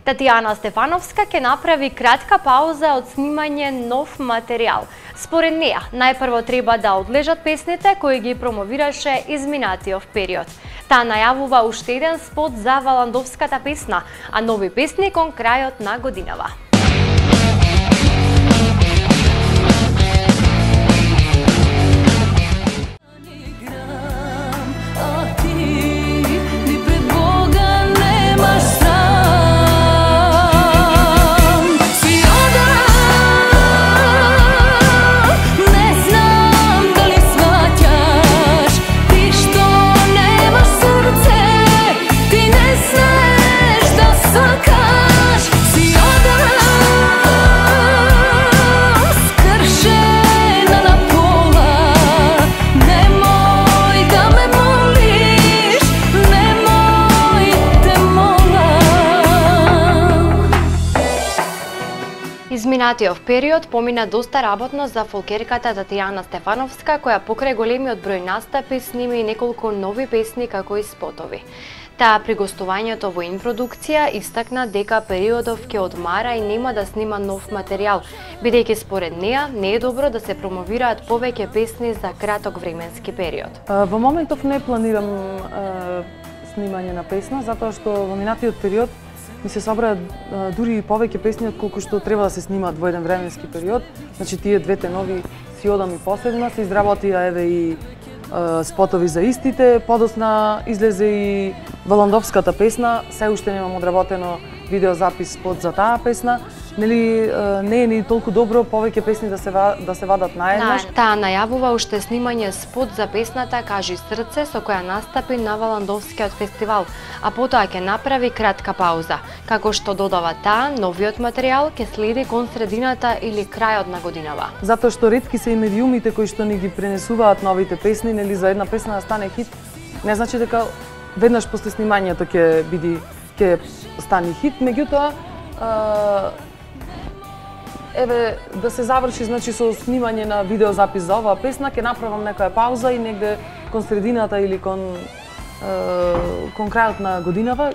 Татјана Стефановска ќе направи кратка пауза од снимање нов материјал. Според неа, најпрво треба да одлежат песните кои ги промовираше изминатиот период. Таа најавува уште еден спот за Валандовската песна, а нови песни кон крајот на годинава. Изминатиот период помина доста работно за фолкерката Татјана Стефановска, која покрај големиот број настапи сними неколку нови песни како и спотови. Таа при гостувањето во инпродукција истакна дека периодов ќе одмара и нема да снима нов материјал, бидејќи според неа не е добро да се промовираат повеќе песни за краток временски период. Во моментов не планирам снимање на песна, затоа што во минатиот период ми се собраат дури и повеќе песни отколку што треба да се снимаат во еден временски период. Значи тие двете нови си одам и посебно, се изработија еве и спотови за истите, подосна излезе и Валандовската песна, се уште немам одработено видеозапис спот за таа песна. Нели не е ни толку добро повеќе песни да се вадат наеднаш. Таа најавува уште снимање спот за песната Кажи срце со која настапи на Валандовскиот фестивал, а потоа ќе направи кратка пауза. Како што додава таа, новиот материјал ќе следи кон средината или крајот на годинава. Затоа што ретки се и медиумите кои што ни ги пренесуваат новите песни, нели за една песна да стане хит, не значи дека веднаш после снимањето ќе стане хит, меѓутоа еве да се заврши значи со снимање на видеозапис за оваа песна, ќе направам некоја пауза и негде кон средината или кон крајот на годинава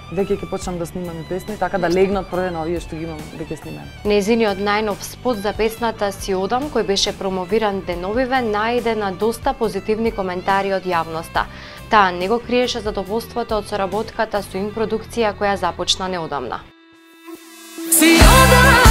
веќе ќе почнам да снимам и песни, така да легнат прве на овие што ги имам веќе снимани. Нејзиниот најнов спот за песната Си одам, кој беше промовиран деновиве, најде на доста позитивни коментари од јавноста. Таа не го криеше задоволството од соработката со инпродукција која започна неодамна. Си одам!